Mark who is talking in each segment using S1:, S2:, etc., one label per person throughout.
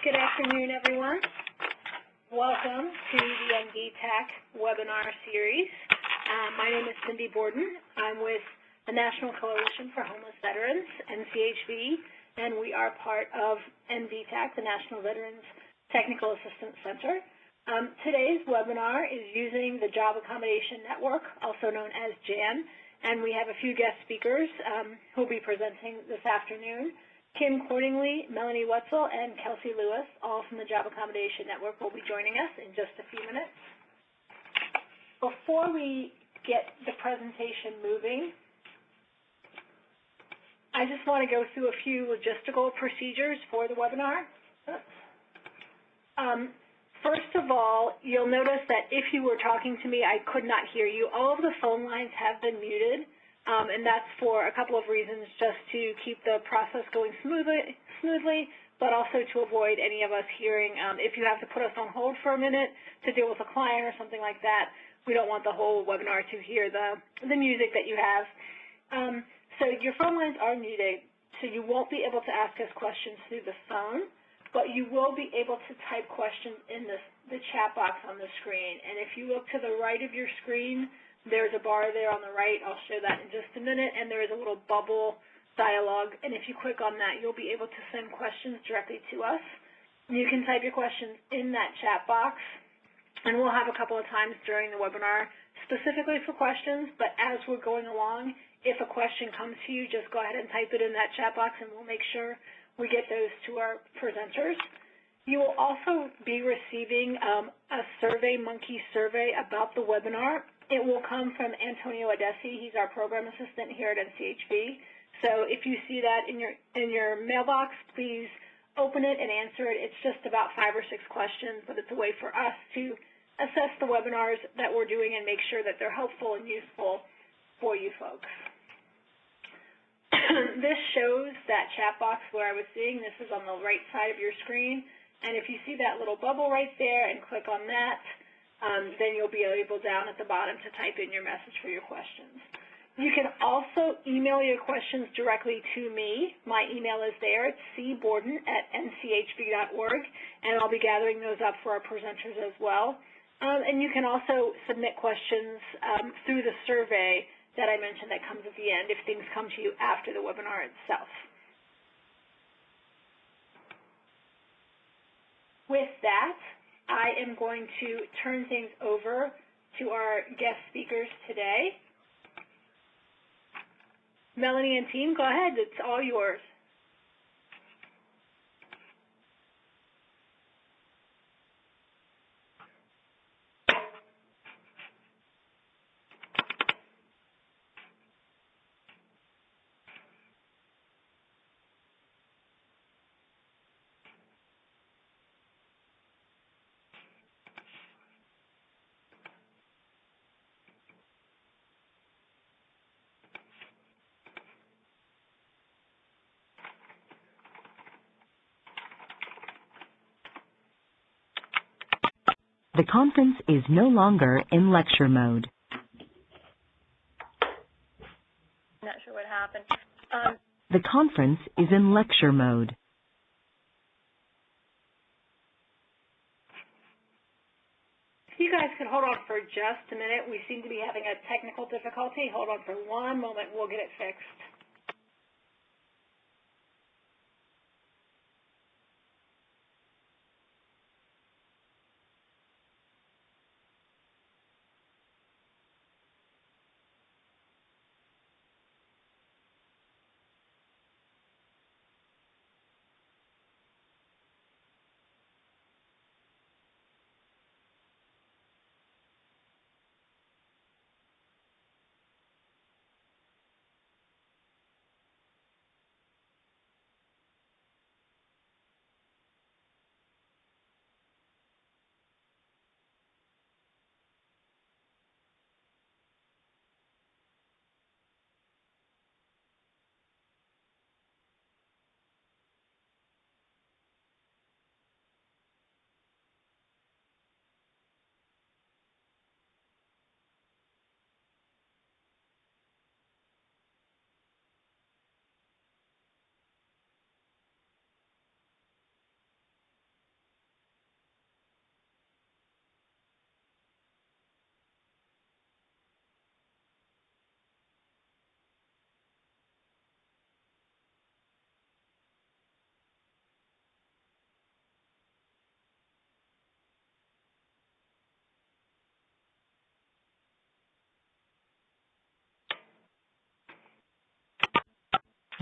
S1: Good afternoon, everyone. Welcome to the NDTAC webinar series. My name is Cindy Borden. I'm with the National Coalition for Homeless Veterans, NCHV, and we are part of NDTAC, the National Veterans Technical Assistance Center. Today's webinar is using the Job Accommodation Network, also known as JAN, and we have a few guest speakers who will be presenting this afternoon. Kim Cordingley, Melanie Wetzel, and Kelsey Lewis, all from the Job Accommodation Network, will be joining us in just a few minutes. Before we get the presentation moving, I just want to go through a few logistical procedures for the webinar. First of all, you'll notice that if you were talking to me, I could not hear you. All of the phone lines have been muted. And that's for a couple of reasons, just to keep the process going smoothly, but also to avoid any of us hearing. If you have to put us on hold for a minute to deal with a client or something like that, we don't want the whole webinar to hear the music that you have. So your phone lines are muted, so you won't be able to ask us questions through the phone, but you will be able to type questions in the chat box on the screen. And if you look to the right of your screen, there's a bar there on the right. I'll show that in just a minute, and there is a little bubble dialog, and if you click on that, you'll be able to send questions directly to us. You can type your questions in that chat box, and we'll have a couple of times during the webinar specifically for questions, but as we're going along, if a question comes to you, just go ahead and type it in that chat box, and we'll make sure we get those to our presenters. You will also be receiving a SurveyMonkey survey about the webinar. It will come from Antonio Adesi. He's our program assistant here at NCHV. So if you see that in your mailbox, please open it and answer it. It's just about 5 or 6 questions, but it's a way for us to assess the webinars that we're doing and make sure that they're helpful and useful for you folks. This shows that chat box where I was seeing. This is on the right side of your screen. And if you see that little bubble right there and click on that, then you'll be able down at the bottom to type in your message for your questions. You can also email your questions directly to me. My email is there. It's cborden@nchb.org, and I'll be gathering those up for our presenters as well. And you can also submit questions through the survey that I mentioned that comes at the end if things come to you after the webinar itself. With that, I am going to turn things over to our guest speakers today. Melanie and team, go ahead. It's all yours.
S2: The conference is no longer in lecture mode.
S3: I'm not sure what happened.
S2: The conference is in lecture mode.
S1: If you guys can hold on for just a minute. We seem to be having a technical difficulty. Hold on for one moment. We'll get it fixed.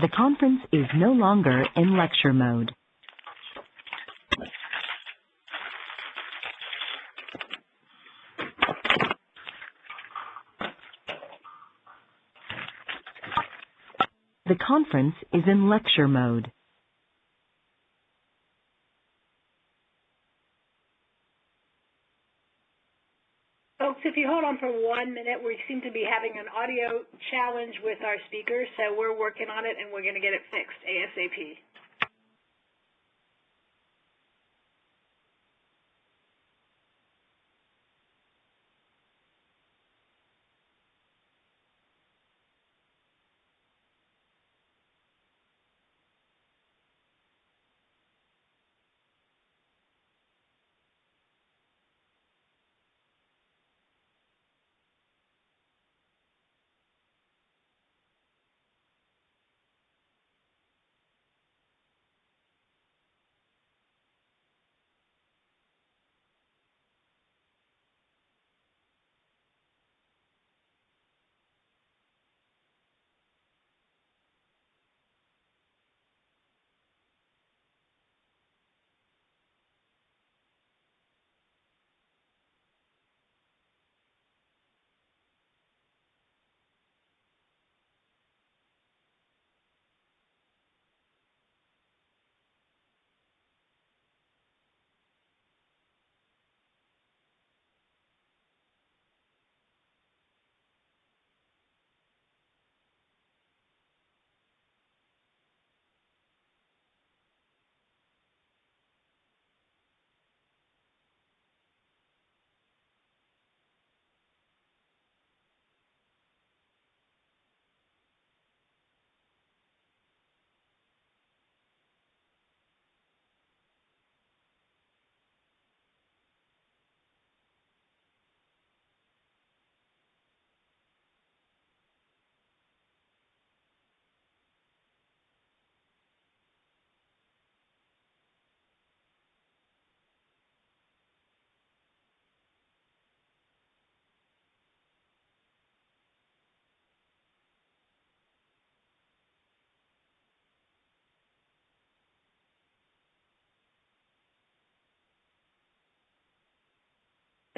S2: The conference is no longer in lecture mode. The conference is in lecture mode.
S1: Folks, if you hold on for 1 minute, we seem to be having an audio challenge with our speakers, so we're working on it and we're going to get it fixed ASAP.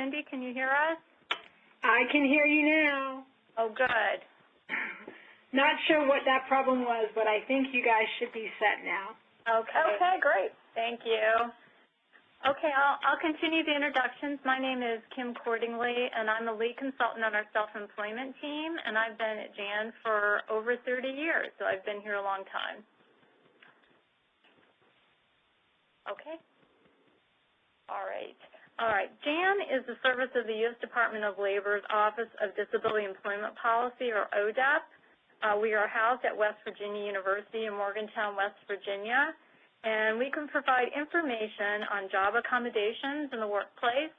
S3: Cindy, can you hear us?
S1: I can hear you now.
S3: Oh, good.
S1: Not sure what that problem was, but I think you guys should be set now.
S3: Okay, great. Thank you. Okay, I'll continue the introductions. My name is Kim Cordingley, and I'm the lead consultant on our self-employment team, and I've been at Jan for over 30 years, so I've been here a long time. Okay. All right. JAN is the service of the U.S. Department of Labor's Office of Disability Employment Policy, or ODEP. We are housed at West Virginia University in Morgantown, West Virginia, and we can provide information on job accommodations in the workplace,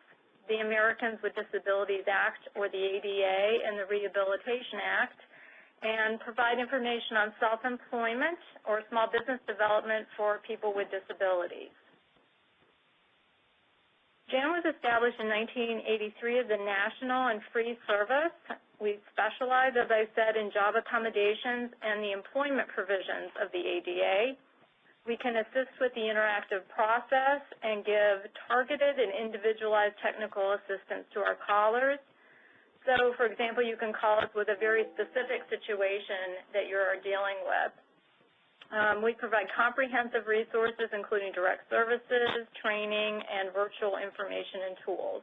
S3: the Americans with Disabilities Act, or the ADA, and the Rehabilitation Act, and provide information on self-employment or small business development for people with disabilities. JAN was established in 1983 as a national and free service. We specialize, as I said, in job accommodations and the employment provisions of the ADA. We can assist with the interactive process and give targeted and individualized technical assistance to our callers. So, for example, you can call us with a very specific situation that you're dealing with. We provide comprehensive resources, including direct services, training, and virtual information and tools.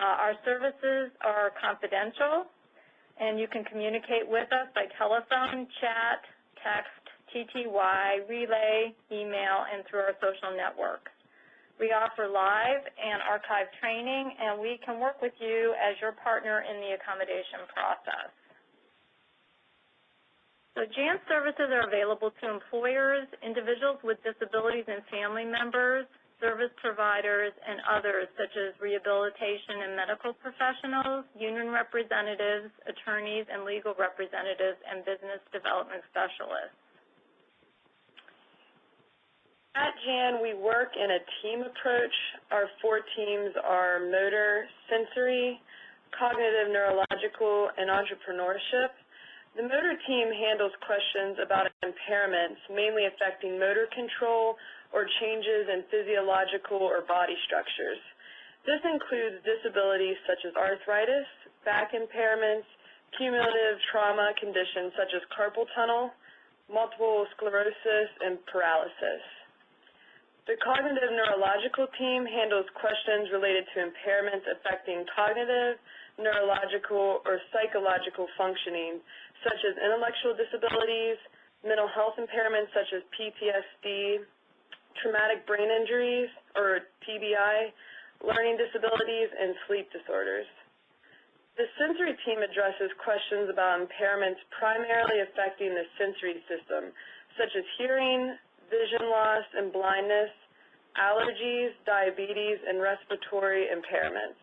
S3: Our services are confidential, and you can communicate with us by telephone, chat, text, TTY, relay, email, and through our social networks. We offer live and archived training, and we can work with you as your partner in the accommodation process. So JAN services are available to employers, individuals with disabilities and family members, service providers, and others such as rehabilitation and medical professionals, union representatives, attorneys and legal representatives, and business development specialists.
S4: At JAN, we work in a team approach. Our 4 teams are motor, sensory, cognitive, neurological, and entrepreneurship. The motor team handles questions about impairments, mainly affecting motor control or changes in physiological or body structures. This includes disabilities such as arthritis, back impairments, cumulative trauma conditions such as carpal tunnel, multiple sclerosis, and paralysis. The cognitive neurological team handles questions related to impairments affecting cognitive, neurological, or psychological functioning, such as intellectual disabilities, mental health impairments such as PTSD, traumatic brain injuries, or TBI, learning disabilities, and sleep disorders. The sensory team addresses questions about impairments primarily affecting the sensory system, such as hearing, vision loss and blindness, allergies, diabetes, and respiratory impairments.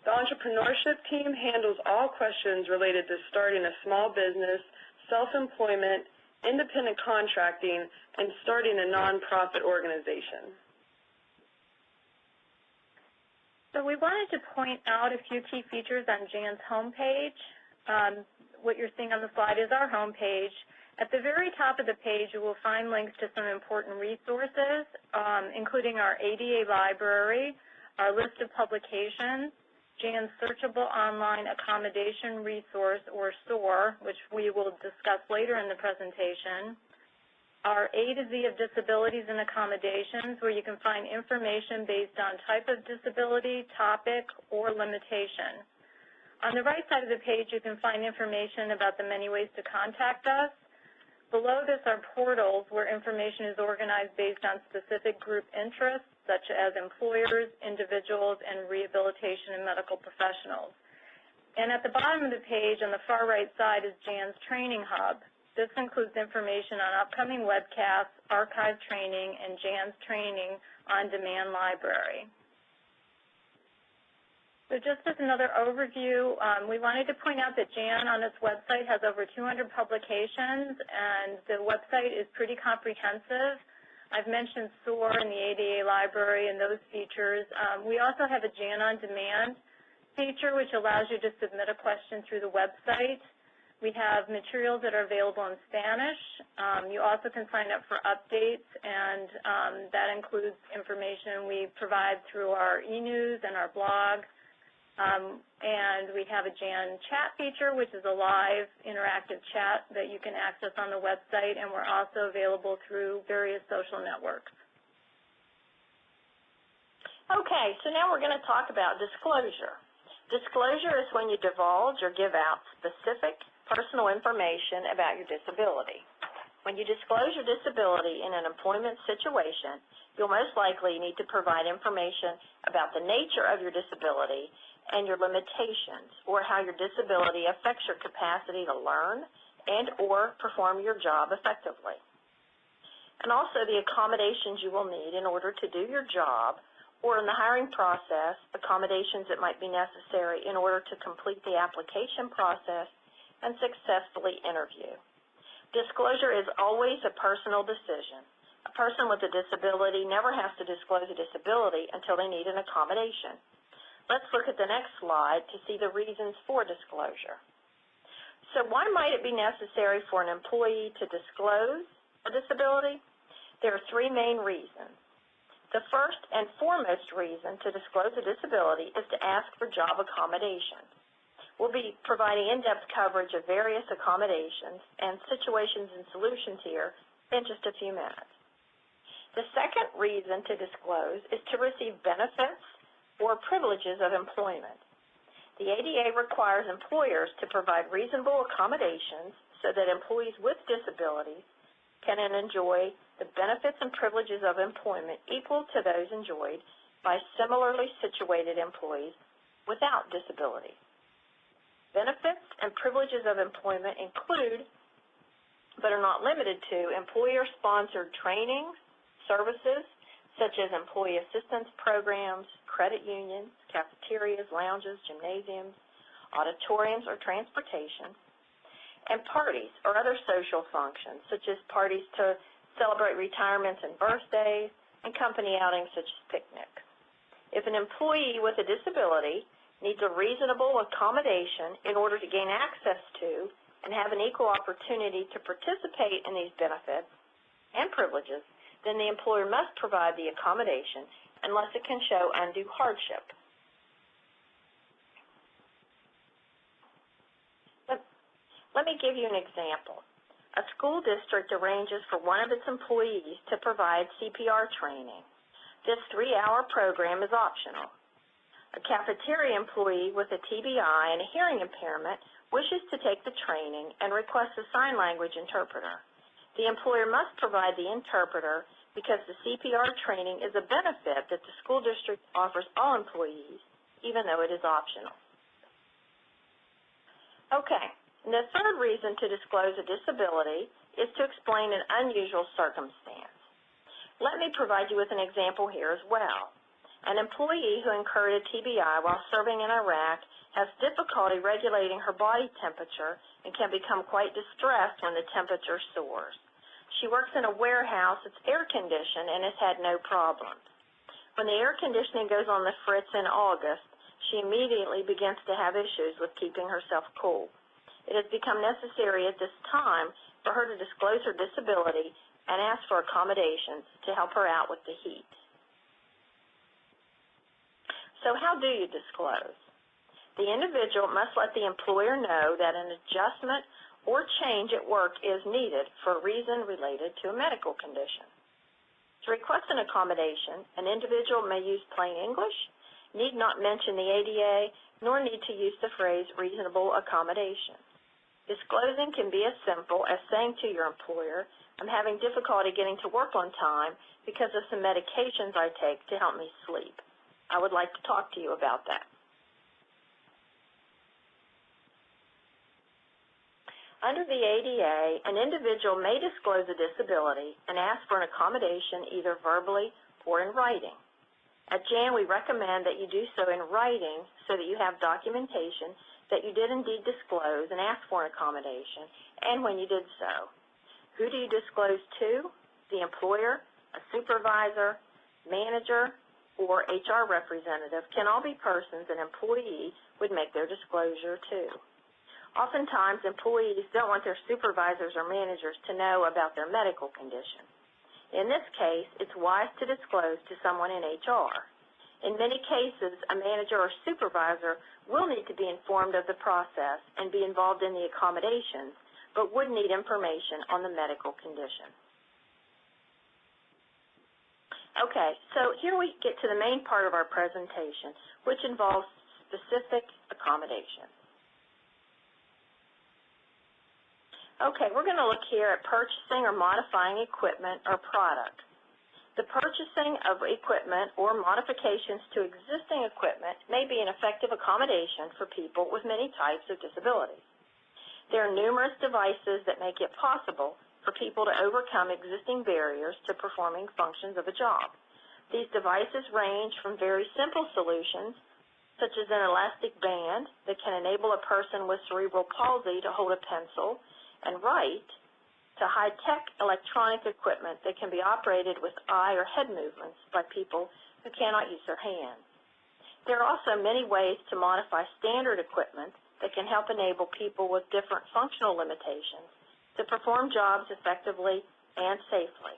S4: The entrepreneurship team handles all questions related to starting a small business, self-employment, independent contracting, and starting a nonprofit organization.
S3: So we wanted to point out a few key features on Jan's homepage. What you're seeing on the slide is our homepage. At the very top of the page, you will find links to some important resources, including our ADA library, our list of publications, Jan's searchable online accommodation resource, or SOAR, which we will discuss later in the presentation, our A to Z of disabilities and accommodations, where you can find information based on type of disability, topic, or limitation. On the right side of the page, you can find information about the many ways to contact us. Below this are portals where information is organized based on specific group interests, such as employers, individuals, and rehabilitation and medical professionals. And at the bottom of the page on the far right side is Jan's Training Hub. This includes information on upcoming webcasts, archived training, and Jan's Training on-demand library. So just as another overview, we wanted to point out that Jan on its website has over 200 publications, and the website is pretty comprehensive. I've mentioned SOAR and the ADA library and those features. We also have a Jan on Demand feature, which allows you to submit a question through the website. We have materials that are available in Spanish. You also can sign up for updates, and that includes information we provide through our e-news and our blog. And we have a Jan chat feature, which is a live interactive chat that you can access on the website, and we're also available through various social networks.
S5: Okay, so now we're going to talk about disclosure. Disclosure is when you divulge or give out specific personal information about your disability. When you disclose your disability in an employment situation, you'll most likely need to provide information about the nature of your disability and your limitations, or how your disability affects your capacity to learn and or perform your job effectively. And also the accommodations you will need in order to do your job, or in the hiring process, accommodations that might be necessary in order to complete the application process and successfully interview. Disclosure is always a personal decision. A person with a disability never has to disclose a disability until they need an accommodation. Let's look at the next slide to see the reasons for disclosure. So why might it be necessary for an employee to disclose a disability? There are three main reasons. The first and foremost reason to disclose a disability is to ask for job accommodations. We'll be providing in-depth coverage of various accommodations and situations and solutions here in just a few minutes. The second reason to disclose is to receive benefits or privileges of employment. The ADA requires employers to provide reasonable accommodations so that employees with disabilities can enjoy the benefits and privileges of employment equal to those enjoyed by similarly situated employees without disability. Benefits and privileges of employment include, but are not limited to, employer-sponsored training, services, such as employee assistance programs, credit unions, cafeterias, lounges, gymnasiums, auditoriums, or transportation, and parties or other social functions, such as parties to celebrate retirements and birthdays, and company outings such as picnics. If an employee with a disability needs a reasonable accommodation in order to gain access to and have an equal opportunity to participate in these benefits and privileges, then the employer must provide the accommodation unless it can show undue hardship. Let me give you an example. A school district arranges for one of its employees to provide CPR training. This 3-hour program is optional. A cafeteria employee with a TBI and a hearing impairment wishes to take the training and requests a sign language interpreter. The employer must provide the interpreter because the CPR training is a benefit that the school district offers all employees, even though it is optional. Okay. And the third reason to disclose a disability is to explain an unusual circumstance. Let me provide you with an example here as well. An employee who incurred a TBI while serving in Iraq has difficulty regulating her body temperature and can become quite distressed when the temperature soars. She works in a warehouse that's air-conditioned and has had no problems. When the air conditioning goes on the fritz in August, she immediately begins to have issues with keeping herself cool. It has become necessary at this time for her to disclose her disability and ask for accommodations to help her out with the heat. So how do you disclose? The individual must let the employer know that an adjustment or change at work is needed for a reason related to a medical condition. To request an accommodation, an individual may use plain English, need not mention the ADA, nor need to use the phrase reasonable accommodation. Disclosing can be as simple as saying to your employer, I'm having difficulty getting to work on time because of some medications I take to help me sleep. I would like to talk to you about that. Under the ADA, an individual may disclose a disability and ask for an accommodation either verbally or in writing. At JAN, we recommend that you do so in writing so that you have documentation that you did indeed disclose and ask for an accommodation, and when you did so. Who do you disclose to? The employer, a supervisor, manager, or HR representative can all be persons an employee would make their disclosure to. Oftentimes, employees don't want their supervisors or managers to know about their medical condition. In this case, it's wise to disclose to someone in HR. In many cases, a manager or supervisor will need to be informed of the process and be involved in the accommodations, but would need information on the medical condition. Okay, so here we get to the main part of our presentation, which involves specific accommodations. Okay, we're going to look here at purchasing or modifying equipment or product. The purchasing of equipment or modifications to existing equipment may be an effective accommodation for people with many types of disabilities. There are numerous devices that make it possible for people to overcome existing barriers to performing functions of a job. These devices range from very simple solutions, such as an elastic band that can enable a person with cerebral palsy to hold a pencil and write, to high-tech electronic equipment that can be operated with eye or head movements by people who cannot use their hands. There are also many ways to modify standard equipment that can help enable people with different functional limitations to perform jobs effectively and safely.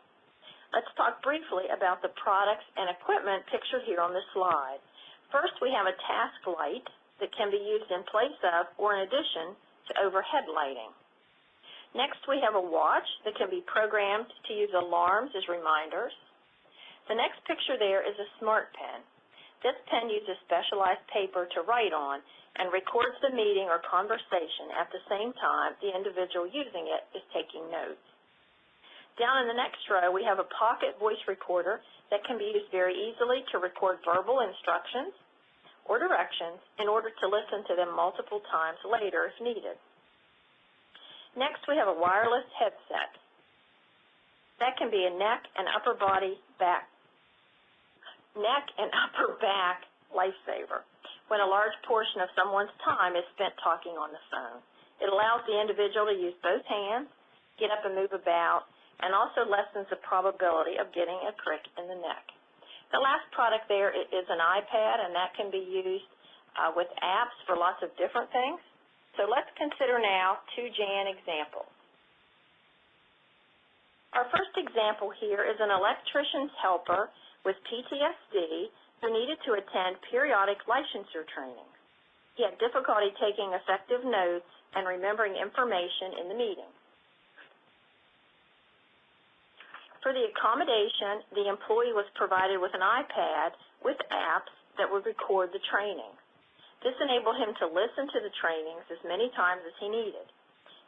S5: Let's talk briefly about the products and equipment pictured here on this slide. First, we have a task light that can be used in place of or in addition to overhead lighting. Next, we have a watch that can be programmed to use alarms as reminders. The next picture there is a smart pen. This pen uses specialized paper to write on and records the meeting or conversation at the same time the individual using it is taking notes. Down in the next row, we have a pocket voice recorder that can be used very easily to record verbal instructions or directions in order to listen to them multiple times later if needed. Next, we have a wireless headset. That can be a neck and upper back lifesaver when a large portion of someone's time is spent talking on the phone. It allows the individual to use both hands, get up and move about, and also lessens the probability of getting a crick in the neck. The last product there is an iPad, and that can be used with apps for lots of different things. So let's consider now 2 Jan examples. Our first example here is an electrician's helper with PTSD who needed to attend periodic licensure training. He had difficulty taking effective notes and remembering information in the meeting. For the accommodation, the employee was provided with an iPad with apps that would record the training. This enabled him to listen to the trainings as many times as he needed.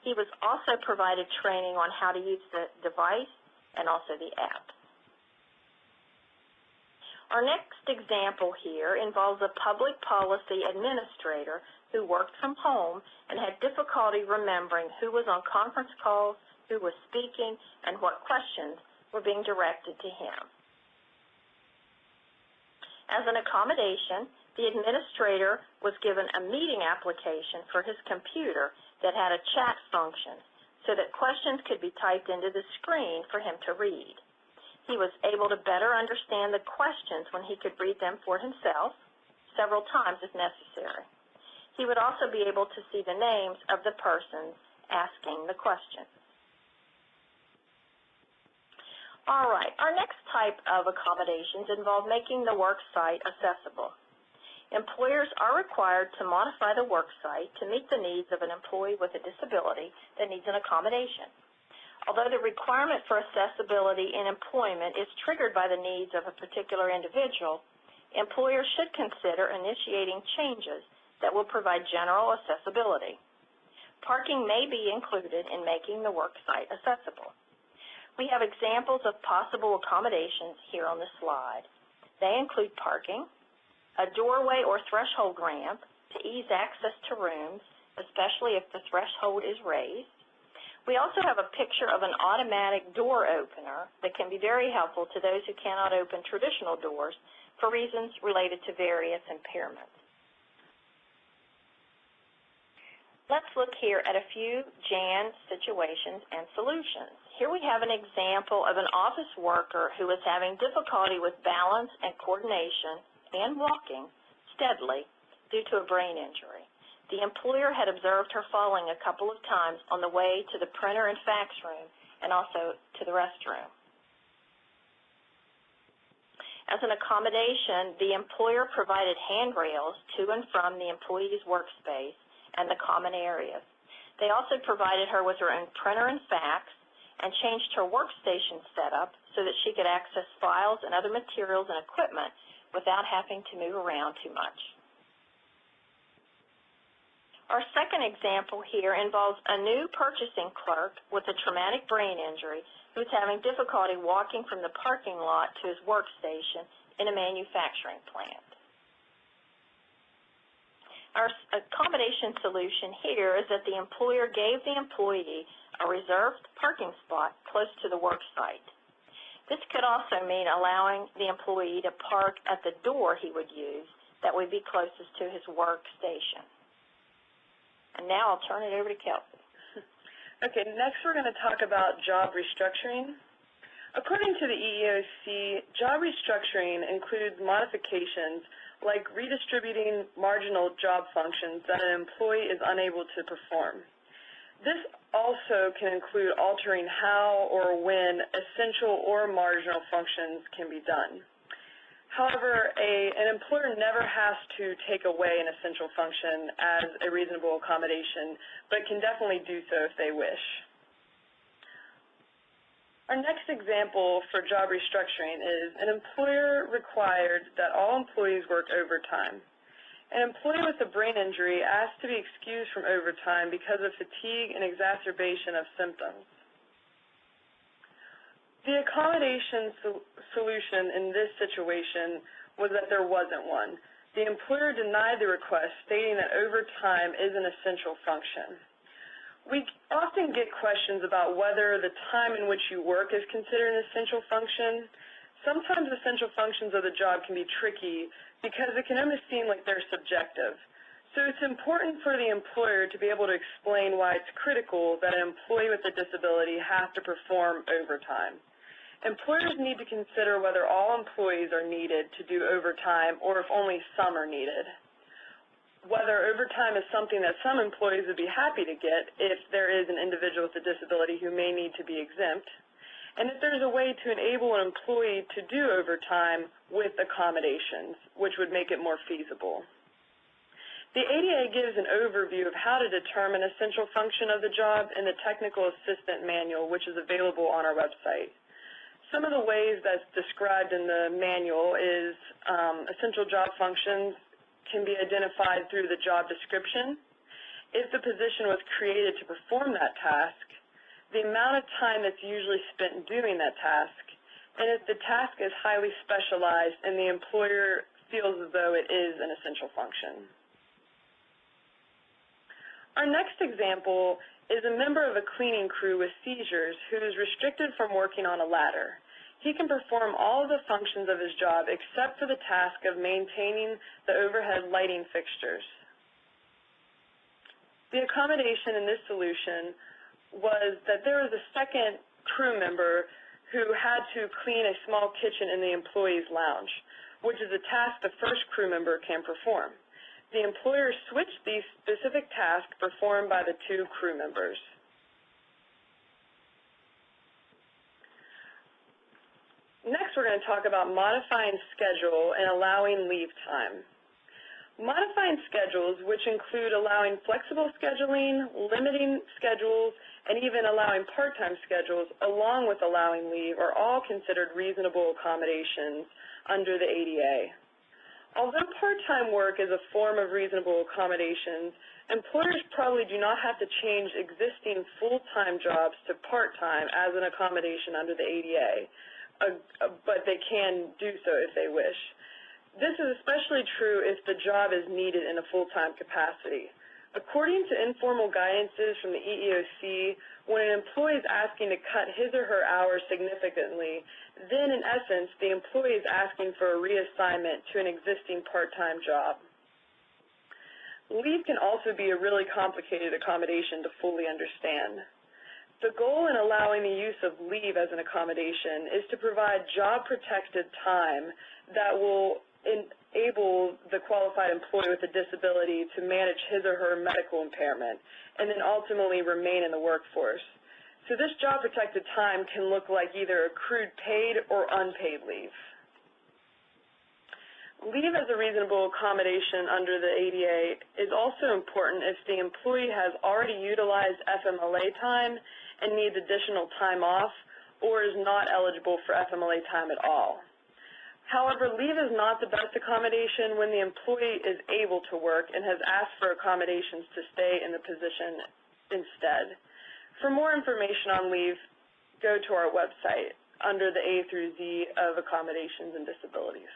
S5: He was also provided training on how to use the device and also the app. Our next example here involves a public policy administrator who worked from home and had difficulty remembering who was on conference calls, who was speaking, and what questions were being directed to him. As an accommodation, the administrator was given a meeting application for his computer that had a chat function so that questions could be typed into the screen for him to read. He was able to better understand the questions when he could read them for himself several times if necessary. He would also be able to see the names of the persons asking the questions. All right, our next type of accommodations involve making the work site accessible. Employers are required to modify the work site to meet the needs of an employee with a disability that needs an accommodation. Although the requirement for accessibility in employment is triggered by the needs of a particular individual, employers should consider initiating changes that will provide general accessibility. Parking may be included in making the work site accessible. We have examples of possible accommodations here on the slide. They include parking, a doorway or threshold ramp to ease access to rooms, especially if the threshold is raised. We also have a picture of an automatic door opener that can be very helpful to those who cannot open traditional doors for reasons related to various impairments. Let's look here at a few Jan situations and solutions. Here we have an example of an office worker who is having difficulty with balance and coordination and walking steadily due to a brain injury. The employer had observed her falling a couple of times on the way to the printer and fax room and also to the restroom. As an accommodation, the employer provided handrails to and from the employee's workspace and the common areas. They also provided her with her own printer and fax and changed her workstation setup so that she could access files and other materials and equipment without having to move around too much. Our second example here involves a new purchasing clerk with a traumatic brain injury who's having difficulty walking from the parking lot to his workstation in a manufacturing plant. Our accommodation solution here is that the employer gave the employee a reserved parking spot close to the work site. This could also mean allowing the employee to park at the door he would use that would be closest to his workstation. And now I'll turn it over to Kelsey.
S4: Okay, next we're going to talk about job restructuring. According to the EEOC, job restructuring includes modifications like redistributing marginal job functions that an employee is unable to perform. This also can include altering how or when essential or marginal functions can be done. However, an employer never has to take away an essential function as a reasonable accommodation, but can definitely do so if they wish. Our next example for job restructuring is an employer required that all employees work overtime. An employee with a brain injury asked to be excused from overtime because of fatigue and exacerbation of symptoms. The accommodation solution in this situation was that there wasn't one. The employer denied the request, stating that overtime is an essential function. We often get questions about whether the time in which you work is considered an essential function. Sometimes essential functions of the job can be tricky because it can almost seem like they're subjective. So it's important for the employer to be able to explain why it's critical that an employee with a disability has to perform overtime. Employers need to consider whether all employees are needed to do overtime or if only some are needed. whether overtime is something that some employees would be happy to get if there is an individual with a disability who may need to be exempt, and if there's a way to enable an employee to do overtime with accommodations, which would make it more feasible. The ADA gives an overview of how to determine essential function of the job in the Technical Assistant Manual, which is available on our website. Some of the ways that's described in the manual is essential job functions can be identified through the job description, if the position was created to perform that task, the amount of time that's usually spent doing that task, and if the task is highly specialized and the employer feels as though it is an essential function. Our next example is a member of a cleaning crew with seizures who is restricted from working on a ladder. He can perform all of the functions of his job except for the task of maintaining the overhead lighting fixtures. The accommodation in this solution was that there was a second crew member who had to clean a small kitchen in the employee's lounge, which is a task the first crew member can perform. The employer switched these specific tasks performed by the two crew members. Next, we're going to talk about modifying schedule and allowing leave time. Modifying schedules, which include allowing flexible scheduling, limiting schedules, and even allowing part-time schedules, along with allowing leave, are all considered reasonable accommodations under the ADA. Although part-time work is a form of reasonable accommodations, employers probably do not have to change existing full-time jobs to part-time as an accommodation under the ADA. But they can do so if they wish. This is especially true if the job is needed in a full-time capacity. According to informal guidances from the EEOC, when an employee is asking to cut his or her hours significantly, then in essence, the employee is asking for a reassignment to an existing part-time job. Leave can also be a really complicated accommodation to fully understand. The goal in allowing the use of leave as an accommodation is to provide job-protected time that will enable the qualified employee with a disability to manage his or her medical impairment and then ultimately remain in the workforce. So this job-protected time can look like either accrued paid or unpaid leave. Leave as a reasonable accommodation under the ADA is also important if the employee has already utilized FMLA time and needs additional time off or is not eligible for FMLA time at all. However, leave is not the best accommodation when the employee is able to work and has asked for accommodations to stay in the position instead. For more information on leave, go to our website under the A through Z of Accommodations and Disabilities.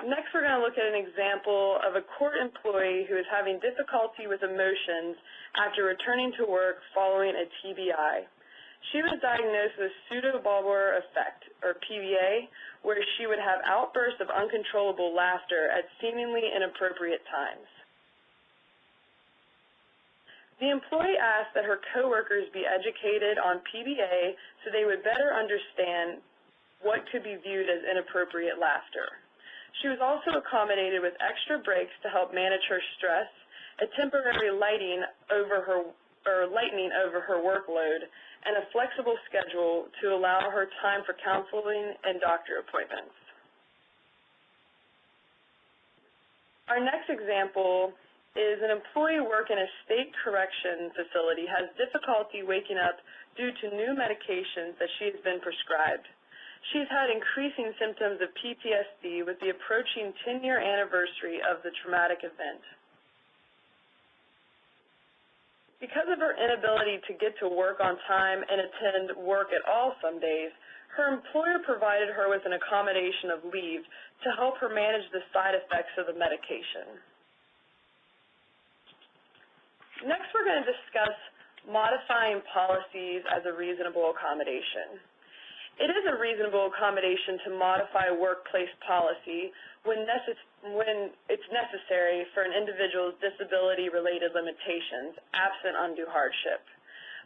S4: Next, we're going to look at an example of a court employee who is having difficulty with emotions after returning to work following a TBI. She was diagnosed with pseudobulbar affect, or PBA, where she would have outbursts of uncontrollable laughter at seemingly inappropriate times. The employee asked that her coworkers be educated on PBA so they would better understand what could be viewed as inappropriate laughter. She was also accommodated with extra breaks to help manage her stress, a temporary lightening over her workload, and a flexible schedule to allow her time for counseling and doctor appointments. Our next example is an employee working in a state correction facility has difficulty waking up due to new medications that she has been prescribed. She's had increasing symptoms of PTSD with the approaching 10-year anniversary of the traumatic event. Because of her inability to get to work on time and attend work at all some days, her employer provided her with an accommodation of leave to help her manage the side effects of the medication. Next, we're going to discuss modifying policies as a reasonable accommodation. It is a reasonable accommodation to modify workplace policy when it's necessary for an individual's disability-related limitations, absent undue hardship.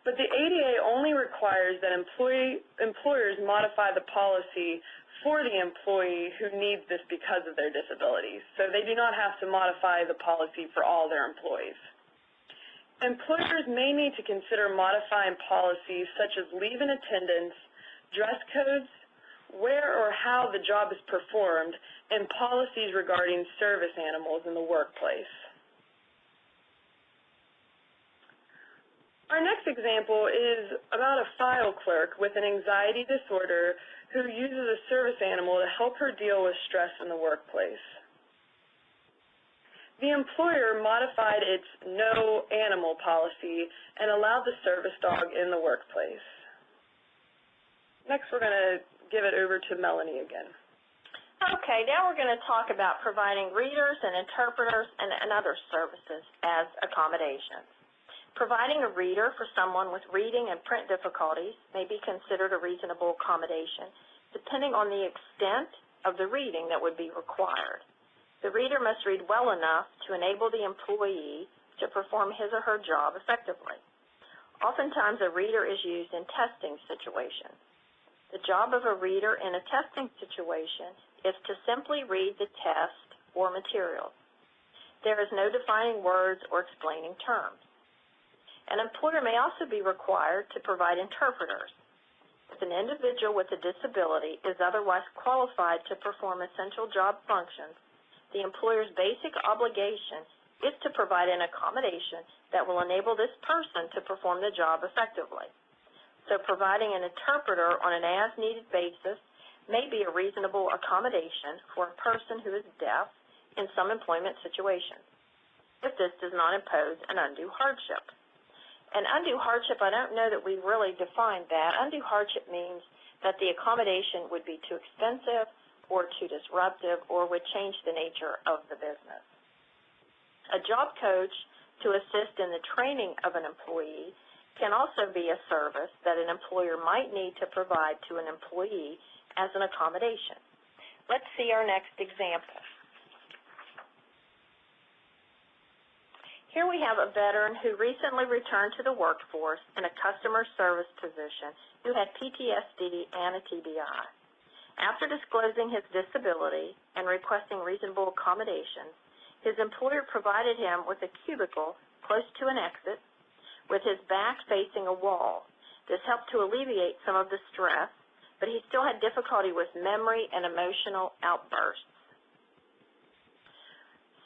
S4: but the ADA only requires that employers modify the policy for the employee who needs this because of their disabilities. So they do not have to modify the policy for all their employees. Employers may need to consider modifying policies such as leave and attendance, dress codes, where or how the job is performed, and policies regarding service animals in the workplace. Our next example is about a file clerk with an anxiety disorder who uses a service animal to help her deal with stress in the workplace. The employer modified its no animal policy and allowed the service dog in the workplace. Next, we're going to give it over to Melanie again.
S5: Okay, now we're going to talk about providing readers and interpreters and other services as accommodations. Providing a reader for someone with reading and print difficulties may be considered a reasonable accommodation, depending on the extent of the reading that would be required. The reader must read well enough to enable the employee to perform his or her job effectively. Oftentimes, a reader is used in testing situations. The job of a reader in a testing situation is to simply read the test or materials. There is no defining words or explaining terms. An employer may also be required to provide interpreters. If an individual with a disability is otherwise qualified to perform essential job functions, the employer's basic obligation is to provide an accommodation that will enable this person to perform the job effectively. So providing an interpreter on an as-needed basis may be a reasonable accommodation for a person who is deaf in some employment situations, if this does not impose an undue hardship. An undue hardship, I don't know that we really defined that. Undue hardship means that the accommodation would be too expensive or too disruptive or would change the nature of the business. A job coach to assist in the training of an employee can also be a service that an employer might need to provide to an employee as an accommodation. Let's see our next example. Here we have a veteran who recently returned to the workforce in a customer service position who had PTSD and a TBI. After disclosing his disability and requesting reasonable accommodations, his employer provided him with a cubicle close to an exit with his back facing a wall. This helped to alleviate some of the stress, but he still had difficulty with memory and emotional outbursts.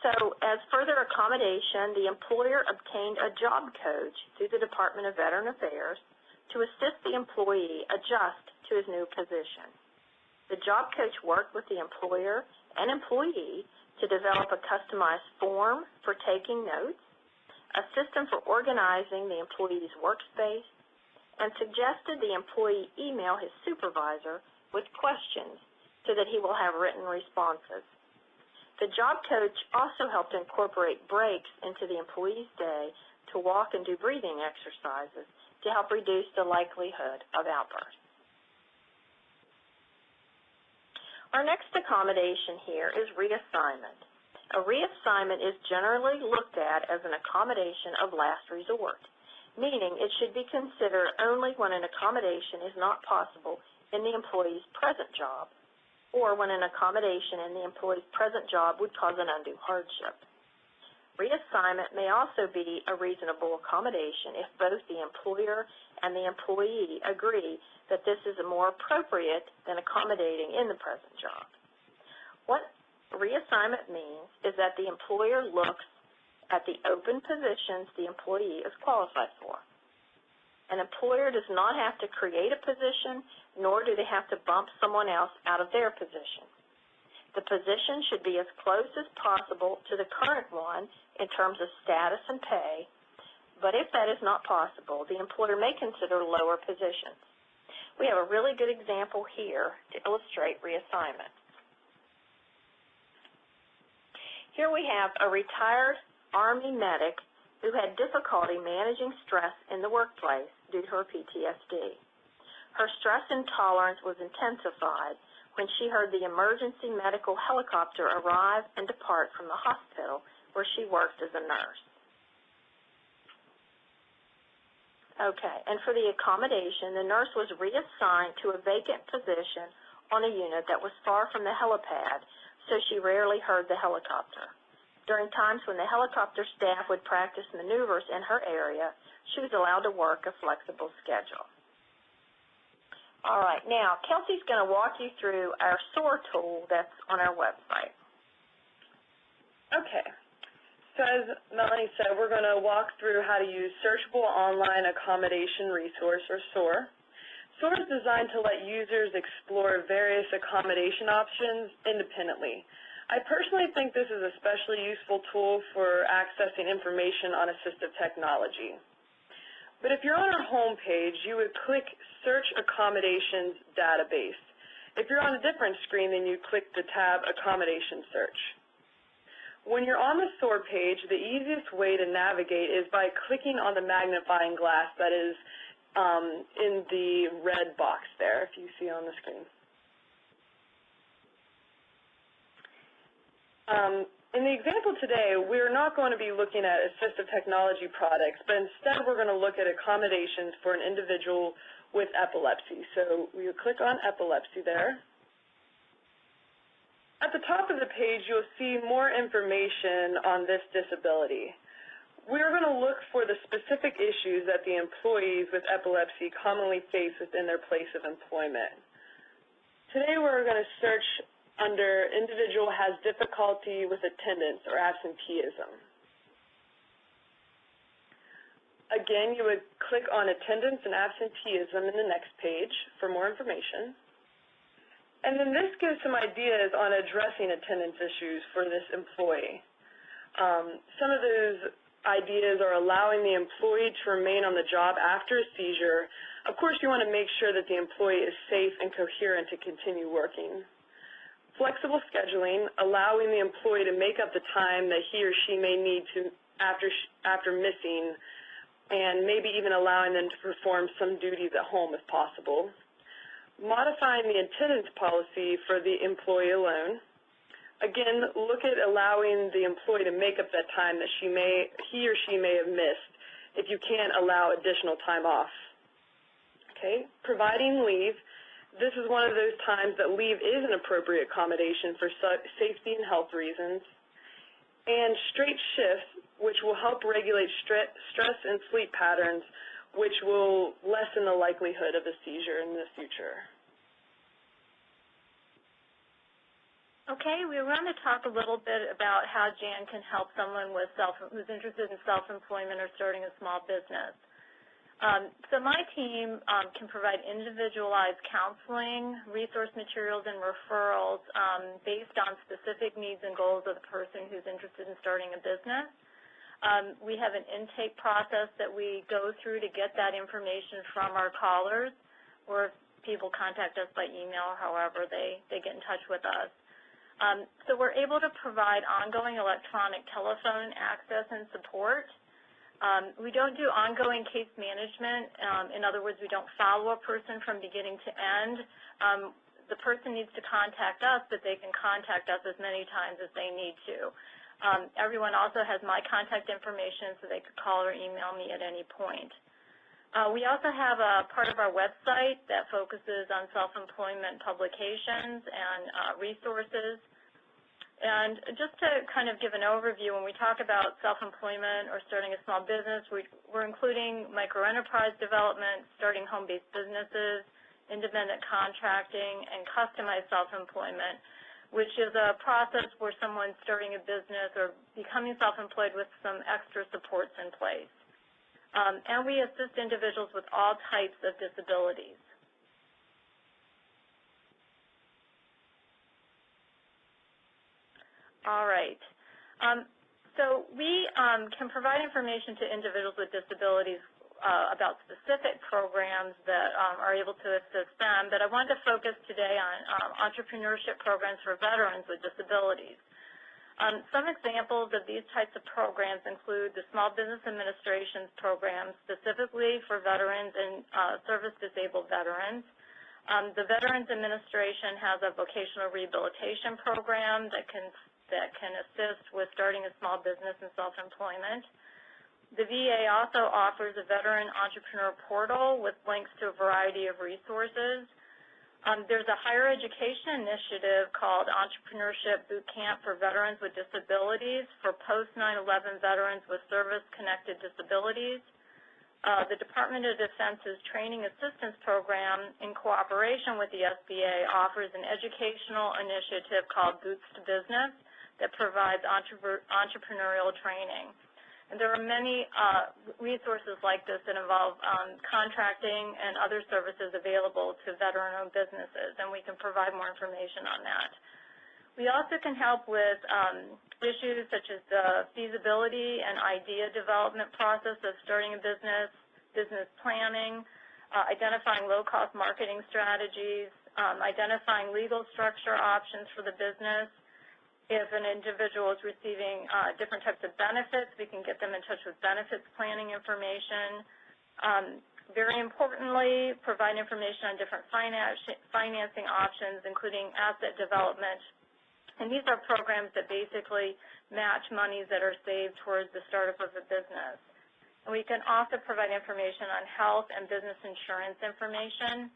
S5: So as further accommodation, the employer obtained a job coach through the Department of Veteran Affairs to assist the employee adjust to his new position. The job coach worked with the employer and employee to develop a customized form for taking notes, a system for organizing the employee's workspace, and suggested the employee email his supervisor with questions so that he will have written responses. The job coach also helped incorporate breaks into the employee's day to walk and do breathing exercises to help reduce the likelihood of outbursts. Our next accommodation here is reassignment. A reassignment is generally looked at as an accommodation of last resort, meaning it should be considered only when an accommodation is not possible in the employee's present job, or when an accommodation in the employee's present job would cause an undue hardship. Reassignment may also be a reasonable accommodation if both the employer and the employee agree that this is more appropriate than accommodating in the present job. What reassignment means is that the employer looks at the open positions the employee is qualified for. An employer does not have to create a position, nor do they have to bump someone else out of their position. The position should be as close as possible to the current one in terms of status and pay, but if that is not possible, the employer may consider lower positions. We have a really good example here to illustrate reassignment. Here we have a retired Army medic who had difficulty managing stress in the workplace due to her PTSD. Her stress intolerance was intensified when she heard the emergency medical helicopter arrive and depart from the hospital where she worked as a nurse. Okay, and for the accommodation, the nurse was reassigned to a vacant position on a unit that was far from the helipad, so she rarely heard the helicopter. During times when the helicopter staff would practice maneuvers in her area, she was allowed to work a flexible schedule. All right, now Kelsey's going to walk you through our SOAR tool that's on our website.
S4: Okay. So as Melanie said, we're going to walk through how to use Searchable Online Accommodation Resource, or SOAR. SOAR is designed to let users explore various accommodation options independently. I personally think this is an especially useful tool for accessing information on assistive technology. But if you're on our home page, you would click Search Accommodations Database. If you're on a different screen, then you click the tab Accommodation Search. When you're on the SOAR page, the easiest way to navigate is by clicking on the magnifying glass that is in the red box there, if you see on the screen. In the example today, we're not going to be looking at assistive technology products, but instead we're going to look at accommodations for an individual with epilepsy. So we will click on epilepsy there. At the top of the page, you'll see more information on this disability. We're going to look for the specific issues that the employees with epilepsy commonly face within their place of employment. Today, we're going to search under individual has difficulty with attendance or absenteeism. Again, you would click on attendance and absenteeism in the next page for more information. And then this gives some ideas on addressing attendance issues for this employee. Some of those ideas are allowing the employee to remain on the job after a seizure. Of course, you want to make sure that the employee is safe and coherent to continue working. Flexible scheduling, allowing the employee to make up the time that he or she may need to after missing, and maybe even allowing them to perform some duties at home if possible. Modifying the attendance policy for the employee alone. Again, look at allowing the employee to make up that time that he or she may have missed if you can't allow additional time off. Okay, providing leave. This is one of those times that leave is an appropriate accommodation for safety and health reasons. And straight shifts, which will help regulate stress and sleep patterns, which will lessen the likelihood of a seizure in the future.
S3: Okay, we want to talk a little bit about how Jan can help someone who's interested in self-employment or starting a small business. So my team can provide individualized counseling, resource materials, and referrals based on specific needs and goals of the person who's interested in starting a business. We have an intake process that we go through to get that information from our callers, or if people contact us by email or however they get in touch with us. So we're able to provide ongoing electronic telephone access and support. We don't do ongoing case management. In other words, we don't follow a person from beginning to end. The person needs to contact us, but they can contact us as many times as they need to. Everyone also has my contact information, so they could call or email me at any point. We also have a part of our website that focuses on self-employment publications and resources. And just to kind of give an overview, when we talk about self-employment or starting a small business, we're including microenterprise development, starting home-based businesses, independent contracting, and customized self-employment, which is a process where someone's starting a business or becoming self-employed with some extra supports in place. And we assist individuals with all types of disabilities. All right. So we can provide information to individuals with disabilities about specific programs that are able to assist them, but I wanted to focus today on entrepreneurship programs for veterans with disabilities. Some examples of these types of programs include the Small Business Administration's program specifically for veterans and service-disabled veterans. The Veterans Administration has a vocational rehabilitation program that can assist with starting a small business and self-employment. The VA also offers a veteran entrepreneur portal with links to a variety of resources. There's a higher education initiative called Entrepreneurship Boot Camp for Veterans with Disabilities for post-9/11 veterans with service-connected disabilities. The Department of Defense's Training Assistance Program, in cooperation with the SBA, offers an educational initiative called Boots to Business that provides entrepreneurial training. And there are many resources like this that involve contracting and other services available to veteran-owned businesses, and we can provide more information on that. We also can help with issues such as the feasibility and idea development process of starting a business, business planning, identifying low-cost marketing strategies, identifying legal structure options for the business. If an individual is receiving different types of benefits, we can get them in touch with benefits planning information. Very importantly, provide information on different financing options, including asset development. And these are programs that basically match monies that are saved towards the startup of a business. And we can also provide information on health and business insurance information,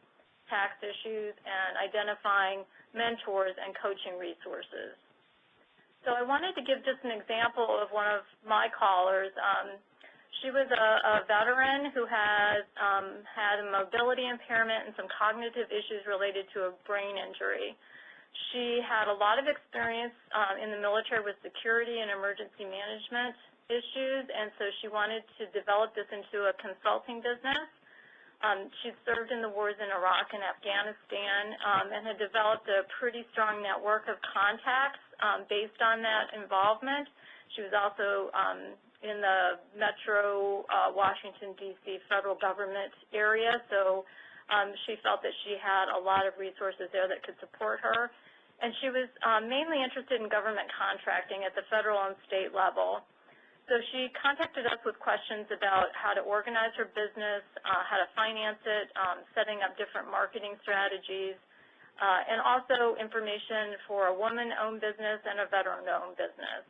S3: tax issues, and identifying mentors and coaching resources. So I wanted to give just an example of one of my callers. She was a veteran who has had a mobility impairment and some cognitive issues related to a brain injury. She had a lot of experience in the military with security and emergency management issues, and so she wanted to develop this into a consulting business. She'd served in the wars in Iraq and Afghanistan and had developed a pretty strong network of contacts based on that involvement. She was also in the metro Washington, D.C. federal government area, so she felt that she had a lot of resources there that could support her. And she was mainly interested in government contracting at the federal and state level. So she contacted us with questions about how to organize her business, how to finance it, setting up different marketing strategies, and also information for a woman-owned business and a veteran-owned business.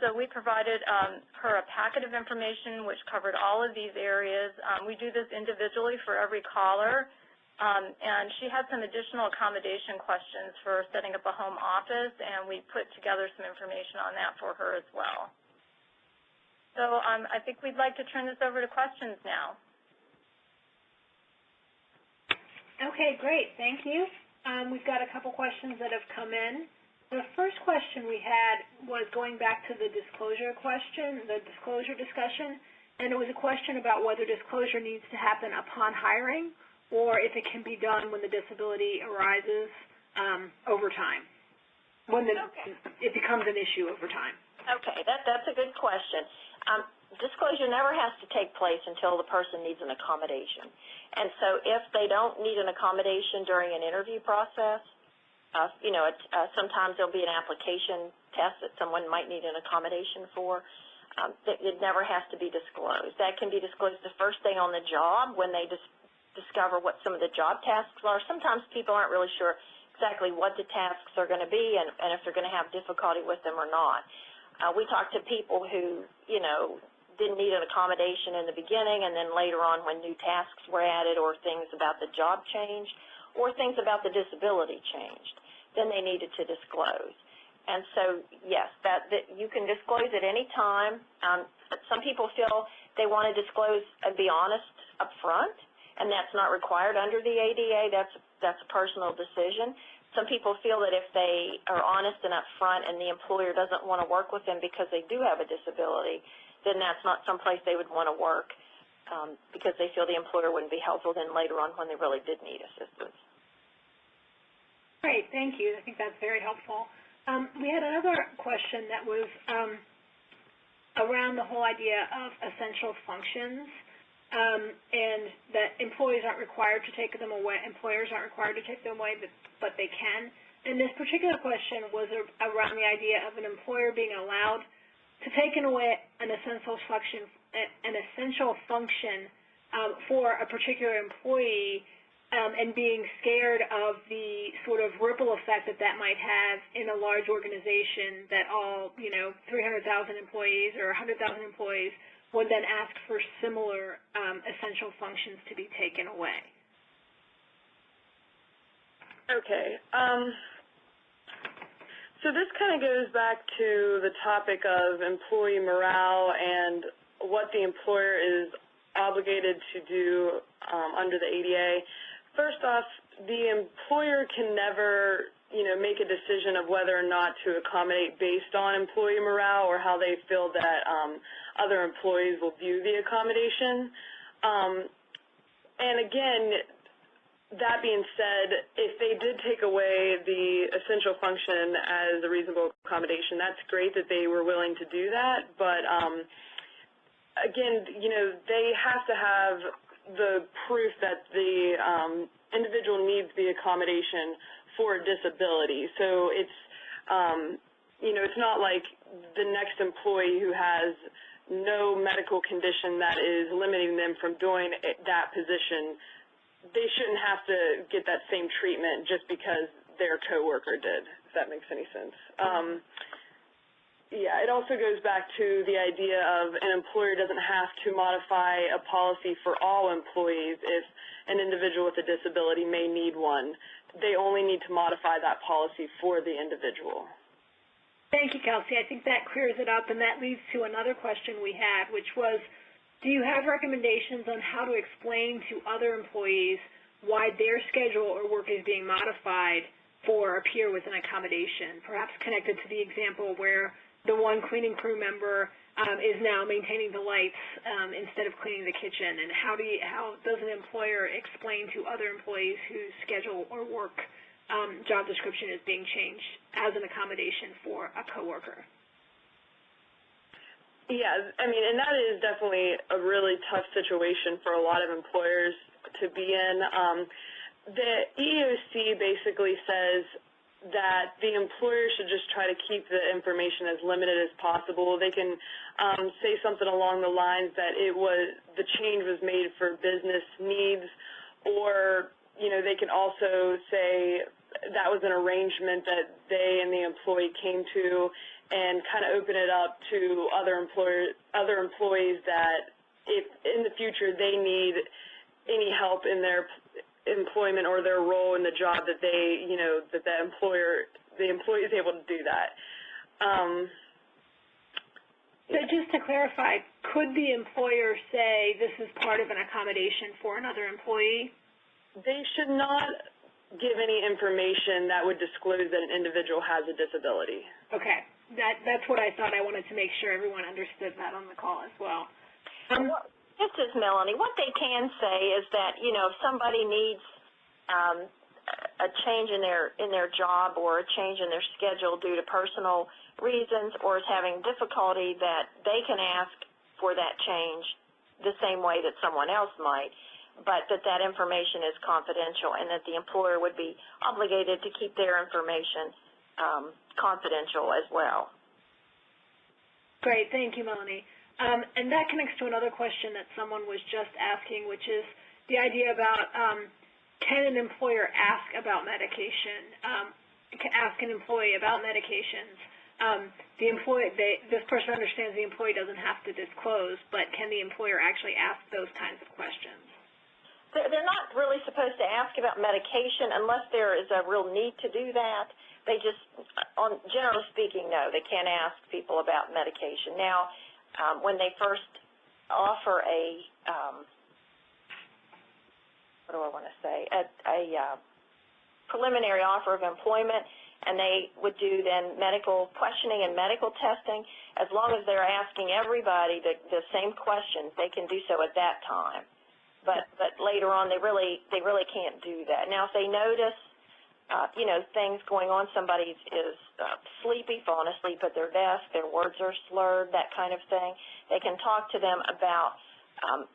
S3: So we provided her a packet of information which covered all of these areas. We do this individually for every caller, and she had some additional accommodation questions for setting up a home office, and we put together some information on that for her as well. So I think we'd like to turn this over to questions now.
S1: Okay, great. Thank you. We've got a couple questions that have come in. The first question we had was going back to the disclosure question, the disclosure discussion, and it was a question about whether disclosure needs to happen upon hiring or if it can be done when the disability arises over time, when it becomes an issue over time.
S5: Okay, that's a good question. Disclosure never has to take place until the person needs an accommodation. And so if they don't need an accommodation during an interview process, sometimes there'll be an application test that someone might need an accommodation for. It never has to be disclosed. That can be disclosed the first day on the job when they discover what some of the job tasks are. Sometimes people aren't really sure exactly what the tasks are going to be and if they're going to have difficulty with them or not. We talked to people who, didn't need an accommodation in the beginning, and then later on when new tasks were added or things about the job changed or things about the disability changed, then they needed to disclose. And so, yes, that you can disclose at any time. Some people feel they want to disclose and be honest up front, and that's not required under the ADA. That's a personal decision. Some people feel that if they are honest and upfront and the employer doesn't want to work with them because they do have a disability, then that's not someplace they would want to work because they feel the employer wouldn't be helpful then later on when they really did need assistance.
S1: Great, thank you. I think that's very helpful. We had another question that was around the whole idea of essential functions. And that employees aren't required to take them away, employers aren't required to take them away, but they can. And this particular question was around the idea of an employer being allowed to take away an essential function for a particular employee and being scared of the sort of ripple effect that might have in a large organization that all, 300,000 employees or 100,000 employees would then ask for similar essential functions to be taken away.
S4: Okay. So this kind of goes back to the topic of employee morale and what the employer is obligated to do under the ADA. First off, the employer can never, make a decision of whether or not to accommodate based on employee morale or how they feel that other employees will view the accommodation. And again, that being said, if they did take away the essential function as a reasonable accommodation, that's great that they were willing to do that. But again, they have to have the proof that the individual needs the accommodation for a disability. So it's, it's not like the next employee who has no medical condition that is limiting them from doing that position. They shouldn't have to get that same treatment just because their coworker did, if that makes any sense. Yeah, it also goes back to the idea of an employer doesn't have to modify a policy for all employees if an individual with a disability may need one. They only need to modify that policy for the individual.
S1: Thank you, Kelsey. I think that clears it up, and that leads to another question we had, which was, do you have recommendations on how to explain to other employees why their schedule or work is being modified for a peer with an accommodation, perhaps connected to the example where the one cleaning crew member is now maintaining the lights instead of cleaning the kitchen? And how does an employer explain to other employees whose schedule or work job description is being changed as an accommodation for a coworker?
S4: Yeah, and that is definitely a really tough situation for a lot of employers to be in. The EEOC basically says that the employer should just try to keep the information as limited as possible. They can say something along the lines that the change was made for business needs, or they can also say that was an arrangement that they and the employee came to, and kind of open it up to other employees that if in the future they need any help in their employment or their role in the job, that they, that the employee is able to do that.
S1: So just to clarify, could the employer say this is part of an accommodation for another employee?
S4: They should not give any information that would disclose that an individual has a disability.
S1: Okay. That's what I thought. I wanted to make sure everyone understood that on the call as well.
S5: This is Melanie. What they can say is that, if somebody needs a change in their job or a change in their schedule due to personal reasons or is having difficulty, that they can ask for that change the same way that someone else might, but that information is confidential and that the employer would be obligated to keep their information confidential as well.
S1: Great. Thank you, Melanie. And that connects to another question that someone was just asking, which is the idea about can an employer ask about medication, ask an employee about medications? This person understands the employee doesn't have to disclose, but can the employer actually ask those kinds of questions?
S5: They're not really supposed to ask about medication unless there is a real need to do that. They just, generally speaking, no, they can't ask people about medication. Now, when they first offer a preliminary offer of employment, and they would do then medical questioning and medical testing, as long as they're asking everybody the same questions, they can do so at that time. But later on, they really can't do that. Now, if they notice things going on, somebody is sleepy, falling asleep at their desk, their words are slurred, that kind of thing, they can talk to them about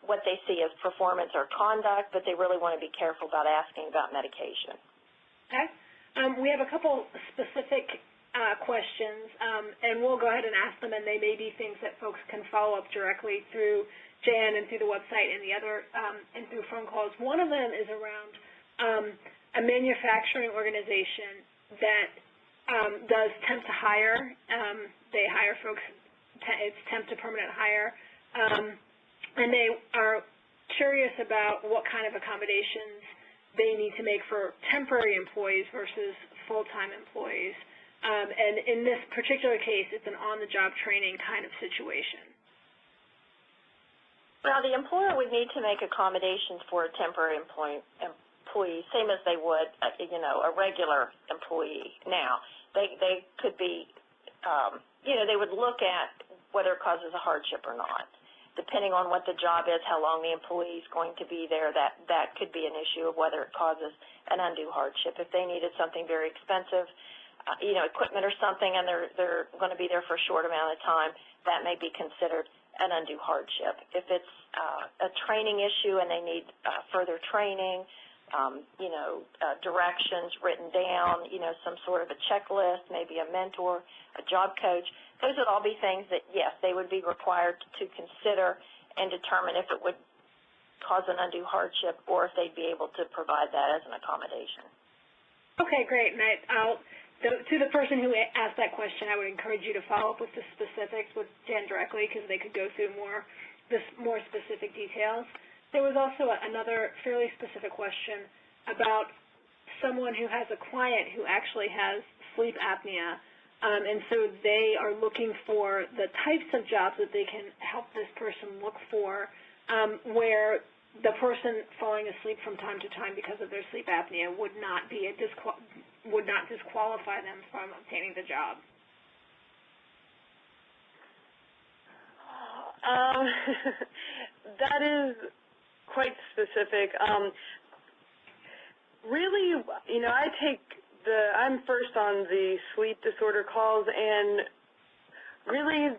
S5: what they see as performance or conduct, but they really want to be careful about asking about medication.
S1: Okay. We have a couple specific questions, and we'll go ahead and ask them, and they may be things that folks can follow up directly through Jan and through the website and the other and through phone calls. One of them is around a manufacturing organization that does temp to hire. They hire folks, it's temp to permanent hire. and they are curious about what kind of accommodations they need to make for temporary employees versus full-time employees. And in this particular case, it's an on-the-job training kind of situation.
S5: Well, the employer would need to make accommodations for a temporary employee, same as they would, a regular employee. Now, they could be, they would look at whether it causes a hardship or not. Depending on what the job is, how long the employee is going to be there, that could be an issue of whether it causes an undue hardship. If they needed something very expensive, equipment or something, and they're going to be there for a short amount of time, that may be considered an undue hardship. If it's a training issue and they need further training, directions written down, some sort of a checklist, maybe a mentor, a job coach, those would all be things that, yes, they would be required to consider and determine if it would cause an undue hardship or if they'd be able to provide that as an accommodation.
S1: Okay, great. And to the person who asked that question, I would encourage you to follow up with the specifics with Jen directly because they could go through more specific details. There was also another fairly specific question about someone who has a client who actually has sleep apnea, and so they are looking for the types of jobs that they can help this person look for where the person falling asleep from time to time because of their sleep apnea would not disqualify them from obtaining the job.
S4: That is quite specific. Really, I'm first on the sleep disorder calls, and really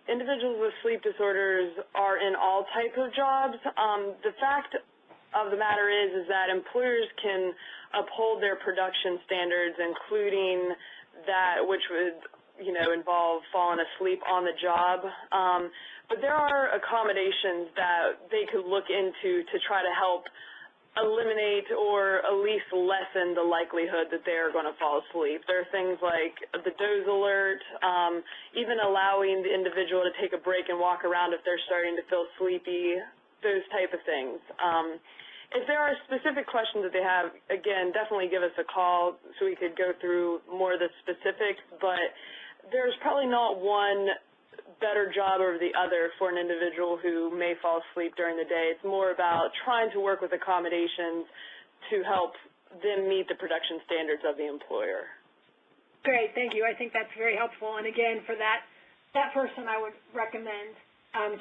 S4: individuals with sleep disorders are in all types of jobs. The fact of the matter is that employers can uphold their production standards, including that which would, involve falling asleep on the job. But there are accommodations that they could look into to try to help eliminate or at least lessen the likelihood that they're going to fall asleep. There are things like the doze alert, even allowing the individual to take a break and walk around if they're starting to feel sleepy, those type of things. If there are specific questions that they have, again, definitely give us a call so we could go through more of the specifics, but there's probably not one better job over the other for an individual who may fall asleep during the day. It's more about trying to work with accommodations to help them meet the production standards of the employer.
S1: Great, thank you. I think that's very helpful. And again, for that person, I would recommend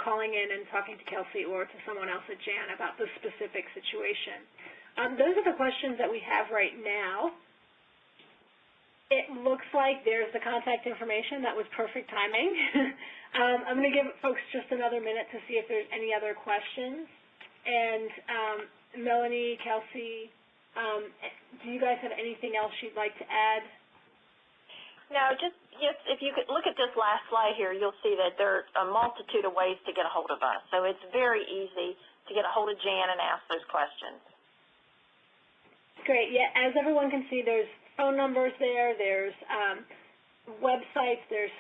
S1: calling in and talking to Kelsey or to someone else at Jan about the specific situation. Those are the questions that we have right now. It looks like there's the contact information. That was perfect timing. I'm going to give folks just another minute to see if there's any other questions. And Melanie, Kelsey, do you guys have anything else you'd like to add?
S5: No, just if you could look at this last slide here, you'll see that there are a multitude of ways to get a hold of us. So it's very easy to get a hold of Jan and ask those questions.
S1: Great. Yeah, as everyone can see, there's phone numbers there's websites, there's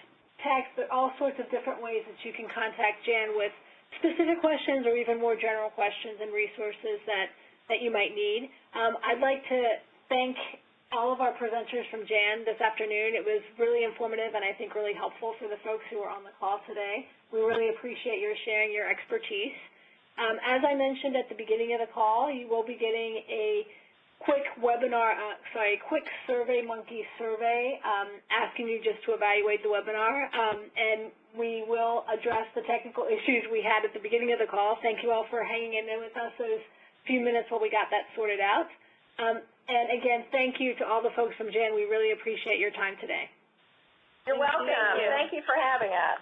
S1: text, there are all sorts of different ways that you can contact Jan with specific questions or even more general questions and resources that you might need. I'd like to thank all of our presenters from Jan this afternoon. It was really informative and I think really helpful for the folks who are on the call today. We really appreciate your sharing your expertise. As I mentioned at the beginning of the call, you will be getting a quick SurveyMonkey survey asking you just to evaluate the webinar, and we will address the technical issues we had at the beginning of the call. Thank you all for hanging in there with us those few minutes while we got that sorted out. And again, thank you to all the folks from Jan. We really appreciate your time today.
S5: You're welcome. Thank you for having us.